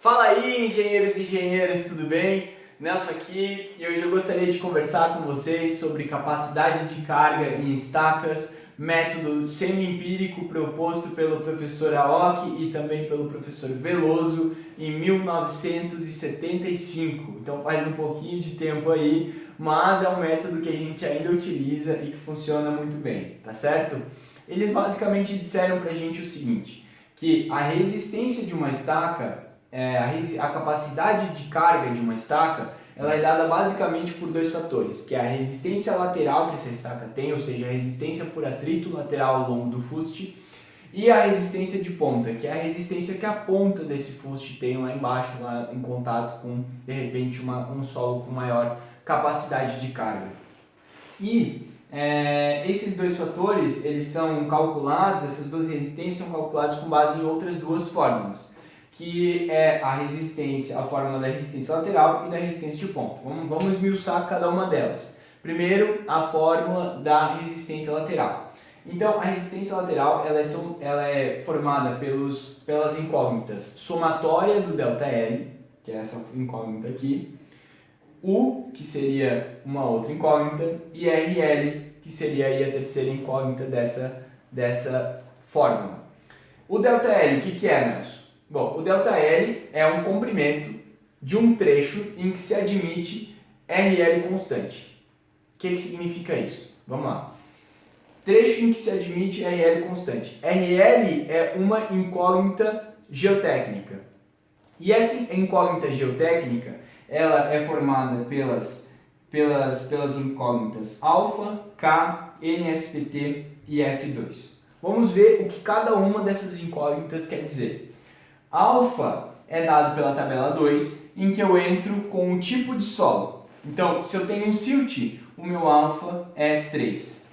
Fala aí, engenheiros e engenheiras, tudo bem? Nelson aqui e hoje eu gostaria de conversar com vocês sobre capacidade de carga em estacas, método semi-empírico proposto pelo professor Aoki e também pelo professor Veloso em 1975. Então faz um pouquinho de tempo aí, mas é um método que a gente ainda utiliza e que funciona muito bem, tá certo? Eles basicamente disseram pra gente o seguinte, que a resistência de uma estaca a capacidade de carga de uma estaca ela é dada basicamente por dois fatores, que é a resistência lateral que essa estaca tem, ou seja, a resistência por atrito lateral ao longo do fuste, e a resistência de ponta, que é a resistência que a ponta desse fuste tem lá embaixo, lá em contato com, de repente, um solo com maior capacidade de carga. E esses dois fatores, eles são calculados, essas duas resistências são calculadas com base em outras duas fórmulas, que é a fórmula da resistência lateral e da resistência de ponta. Vamos esmiuçar cada uma delas. Primeiro, a fórmula da resistência lateral. Então, a resistência lateral ela é formada pelas incógnitas somatória do ΔL, que é essa incógnita aqui, U, que seria uma outra incógnita, e RL, que seria aí a terceira incógnita dessa fórmula. O ΔL, o que é, Nelson? Bom, o ΔL é um comprimento de um trecho em que se admite RL constante. O que significa isso? Vamos lá. Trecho em que se admite RL constante. RL é uma incógnita geotécnica. E essa incógnita geotécnica, ela é formada pelas incógnitas alfa, K, NSPT e F2. Vamos ver o que cada uma dessas incógnitas quer dizer. Alfa é dado pela tabela 2, em que eu entro com o tipo de solo. Então, se eu tenho um silt, o meu alfa é 3.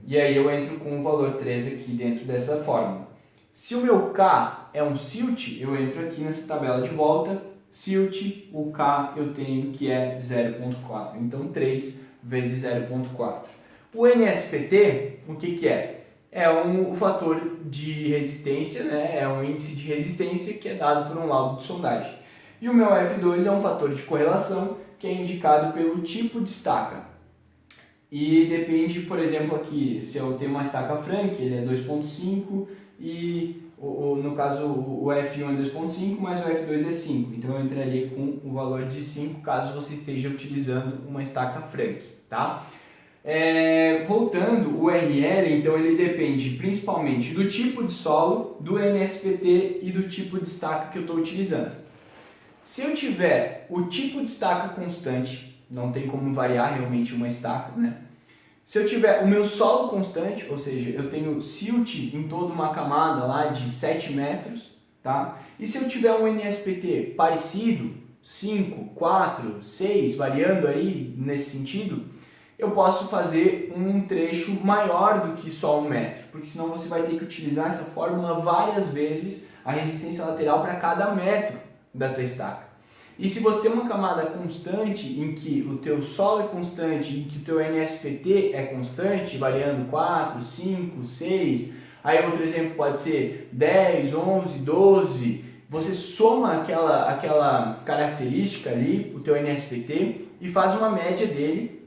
E aí eu entro com o valor 3 aqui dentro dessa fórmula. Se o meu K é um silt, eu entro aqui nessa tabela de volta. Silt, o K eu tenho que é 0,4. Então, 3 vezes 0,4. O NSPT, o que é? É um fator de resistência, né? É um índice de resistência que é dado por um laudo de sondagem. E o meu F2 é um fator de correlação que é indicado pelo tipo de estaca. E depende, por exemplo, aqui, se eu tenho uma estaca Frank, ele é 2.5 e no caso o F1 é 2.5, mas o F2 é 5. Então eu entraria com o valor de 5 caso você esteja utilizando uma estaca Frank, tá? Voltando, o RL, então ele depende principalmente do tipo de solo, do NSPT e do tipo de estaca que eu estou utilizando. Se eu tiver o tipo de estaca constante, não tem como variar realmente uma estaca, né? Se eu tiver o meu solo constante, ou seja, eu tenho silt em toda uma camada lá de 7 metros, tá? E se eu tiver um NSPT parecido, 5, 4, 6, variando aí nesse sentido, eu posso fazer um trecho maior do que só 1 metro, porque senão você vai ter que utilizar essa fórmula várias vezes, a resistência lateral para cada metro da tua estaca. E se você tem uma camada constante, em que o teu solo é constante, em que o teu NSPT é constante, variando 4, 5, 6, aí outro exemplo pode ser 10, 11, 12, você soma aquela característica ali, o teu NSPT, e faz uma média dele,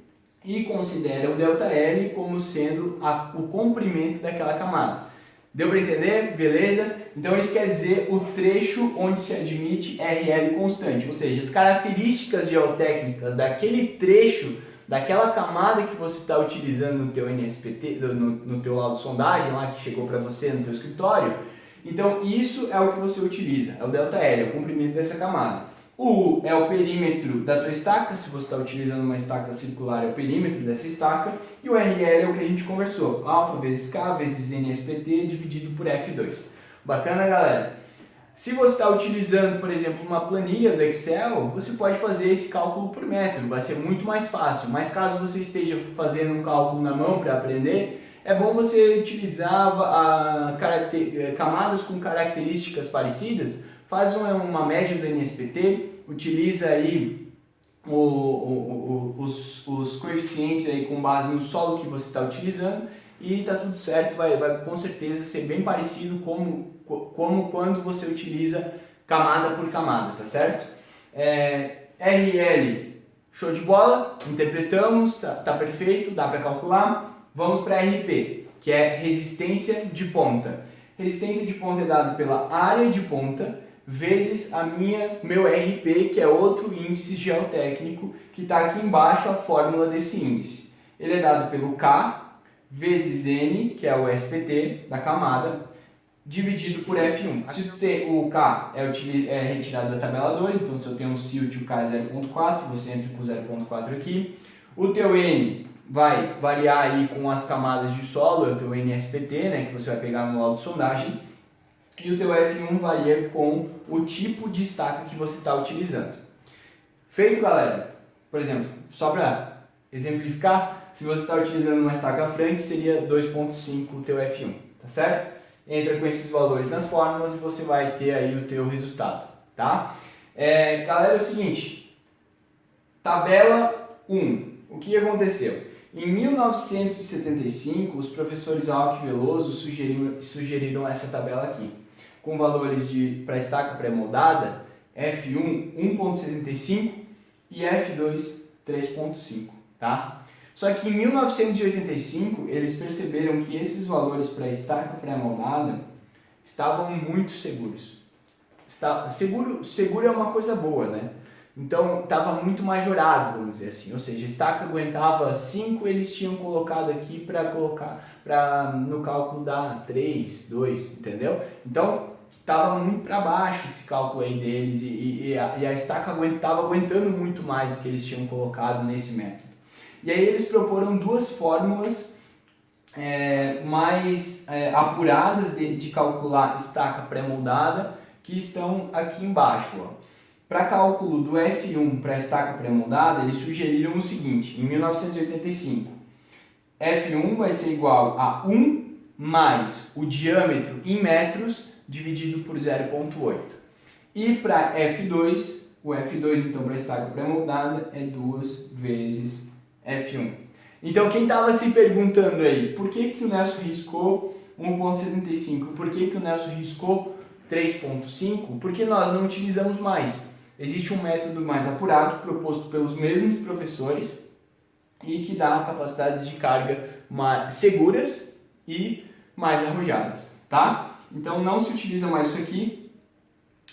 e considera o ΔL como sendo o comprimento daquela camada. Deu para entender? Beleza? Então isso quer dizer o trecho onde se admite RL constante, ou seja, as características geotécnicas daquele trecho, daquela camada que você está utilizando no teu NSPT, no teu laudo de sondagem lá que chegou para você no teu escritório. Então isso é o que você utiliza, é o ΔL, é o comprimento dessa camada. O U é o perímetro da tua estaca, se você está utilizando uma estaca circular, é o perímetro dessa estaca, e o RL é o que a gente conversou, alfa vezes K vezes NSPT dividido por F2. Bacana, galera? Se você está utilizando, por exemplo, uma planilha do Excel, você pode fazer esse cálculo por metro, vai ser muito mais fácil, mas caso você esteja fazendo um cálculo na mão para aprender, é bom você utilizar camadas com características parecidas, faz uma média do NSPT, utiliza aí os coeficientes aí com base no solo que você está utilizando e está tudo certo, vai com certeza ser bem parecido como quando você utiliza camada por camada, tá certo? RL, show de bola, interpretamos, tá perfeito, dá para calcular. Vamos para RP, que é resistência de ponta. Resistência de ponta é dada pela área de ponta vezes meu RP, que é outro índice geotécnico, que está aqui embaixo a fórmula desse índice. Ele é dado pelo K vezes N, que é o SPT da camada, dividido por F1. Se o K é retirado da tabela 2, então se eu tenho um silt, o K é 0.4, você entra com 0.4 aqui. O teu N vai variar aí com as camadas de solo, é o teu NSPT, né, que você vai pegar no laudo de sondagem. E o teu F1 varia com o tipo de estaca que você está utilizando. Feito, galera? Por exemplo, só para exemplificar, se você está utilizando uma estaca Frank, seria 2.5 o teu F1, tá certo? Entra com esses valores nas fórmulas e você vai ter aí o teu resultado, tá? Galera, é o seguinte, tabela 1, o que aconteceu? Em 1975, os professores Alck e Veloso sugeriram essa tabela aqui, com valores para estaca pré-moldada, F1 1.75 e F2 3.5, tá? Só que em 1985 eles perceberam que esses valores para estaca pré-moldada estavam muito seguros. Seguro é uma coisa boa, né? Então estava muito majorado, vamos dizer assim, ou seja, a estaca aguentava 5, eles tinham colocado aqui para colocar no cálculo dar 3, 2, entendeu? Então estava muito para baixo esse cálculo aí deles e a estaca estava aguentando muito mais do que eles tinham colocado nesse método. E aí eles proporam duas fórmulas mais apuradas de calcular estaca pré-moldada, que estão aqui embaixo, ó. Para cálculo do F1 para estaca pré-moldada, eles sugeriram o seguinte, em 1985, F1 vai ser igual a 1 mais o diâmetro em metros dividido por 0.8. E para F2, o F2 então para estaca pré-moldada é 2 vezes F1. Então quem estava se perguntando aí, por que o Nelson riscou 1.75? Por que o Nelson riscou 3.5? Porque nós não utilizamos mais. Existe um método mais apurado, proposto pelos mesmos professores e que dá capacidades de carga mais seguras e mais arrojadas, tá? Então não se utiliza mais isso aqui,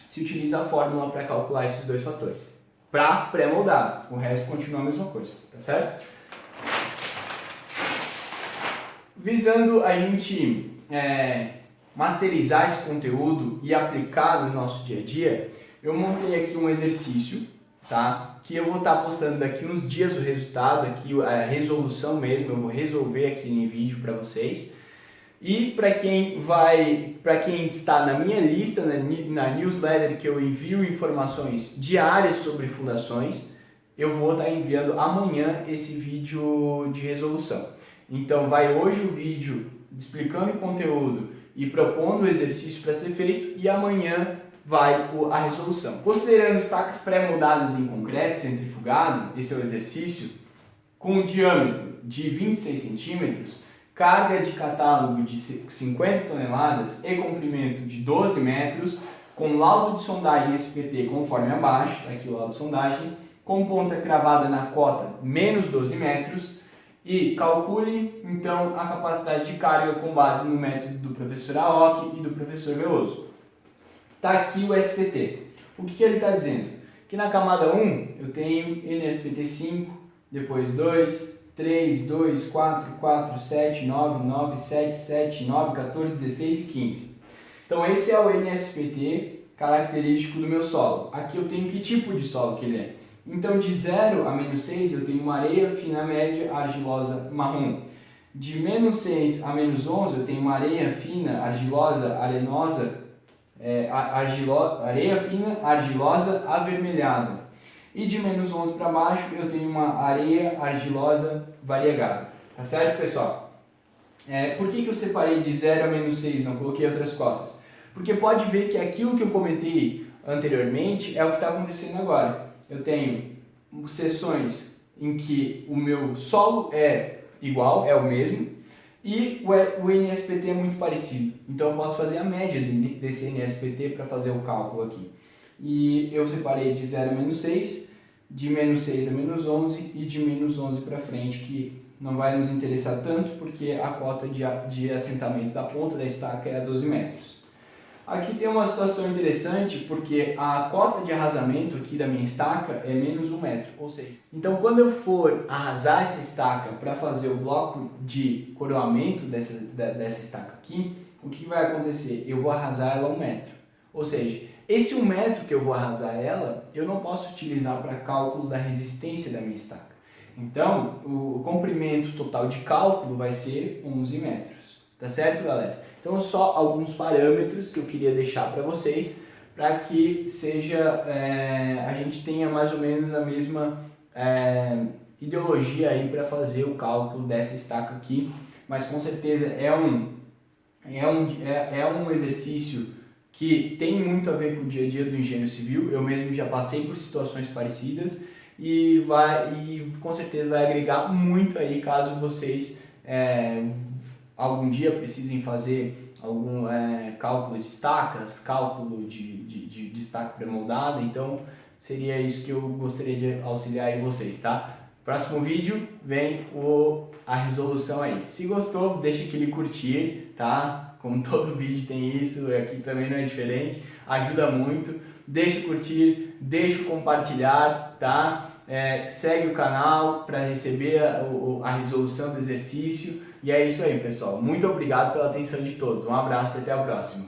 se utiliza a fórmula para calcular esses dois fatores. Para pré-moldado, o resto continua a mesma coisa, tá certo? Visando a gente masterizar esse conteúdo e aplicar no nosso dia a dia, eu montei aqui um exercício, tá? Que eu vou estar postando daqui uns dias o resultado, aqui a resolução mesmo, eu vou resolver aqui em vídeo para vocês. E para quem está na minha lista, na newsletter que eu envio informações diárias sobre fundações, eu vou estar enviando amanhã esse vídeo de resolução. Então vai hoje o vídeo explicando o conteúdo e propondo o exercício para ser feito e amanhã vai a resolução. Considerando estacas pré-moldadas em concreto centrifugado, esse é o exercício, com diâmetro de 26 centímetros, carga de catálogo de 50 toneladas e comprimento de 12 metros, com laudo de sondagem SPT conforme abaixo, tá aqui o laudo de sondagem, com ponta cravada na cota menos 12 metros, e calcule então a capacidade de carga com base no método do professor Aoki e do professor Veloso. Está aqui o SPT. O que ele está dizendo? Que na camada 1 eu tenho NSPT 5, depois 2, 3, 2, 4, 4, 7, 9, 9, 7, 7, 9, 14, 16 e 15. Então esse é o NSPT característico do meu solo. Aqui eu tenho que tipo de solo que ele é. Então de 0 a menos 6 eu tenho uma areia fina média argilosa marrom. De menos 6 a menos 11 eu tenho uma areia fina argilosa arenosa, areia fina argilosa avermelhada. E de menos 11 para baixo eu tenho uma areia argilosa variegada. Tá certo, pessoal? Por que eu separei de 0 a menos 6, não coloquei outras cotas? Porque pode ver que aquilo que eu comentei anteriormente é o que está acontecendo agora. Eu tenho seções em que o meu solo é igual, é o mesmo, e o NSPT é muito parecido. Então eu posso fazer a média desse NSPT para fazer o cálculo aqui. e eu separei de 0 a menos 6, de menos 6 a menos 11 e de menos 11 para frente, que não vai nos interessar tanto porque a cota de assentamento da ponta da estaca é a 12 metros. Aqui tem uma situação interessante porque a cota de arrasamento aqui da minha estaca é menos 1 metro, ou seja, então quando eu for arrasar essa estaca para fazer o bloco de coroamento dessa estaca aqui, o que vai acontecer? Eu vou arrasar ela 1 metro, ou seja, esse 1 metro que eu vou arrasar ela, eu não posso utilizar para cálculo da resistência da minha estaca. Então, o comprimento total de cálculo vai ser 11 metros, tá certo, galera? Então, só alguns parâmetros que eu queria deixar para vocês, para que a gente tenha mais ou menos a mesma ideologia aí para fazer o cálculo dessa estaca aqui, mas com certeza é um exercício que tem muito a ver com o dia a dia do engenheiro civil. Eu mesmo já passei por situações parecidas e com certeza vai agregar muito aí caso vocês algum dia precisem fazer algum cálculo de estacas, cálculo de estaca pré-moldada. Então seria isso que eu gostaria de auxiliar aí vocês, tá? Próximo vídeo vem a resolução aí. Se gostou, deixa aquele curtir, tá? Como todo vídeo tem isso, aqui também não é diferente. Ajuda muito. Deixa o curtir, deixa o compartilhar, tá? Segue o canal para receber a resolução do exercício. E é isso aí, pessoal. Muito obrigado pela atenção de todos. Um abraço e até a próxima.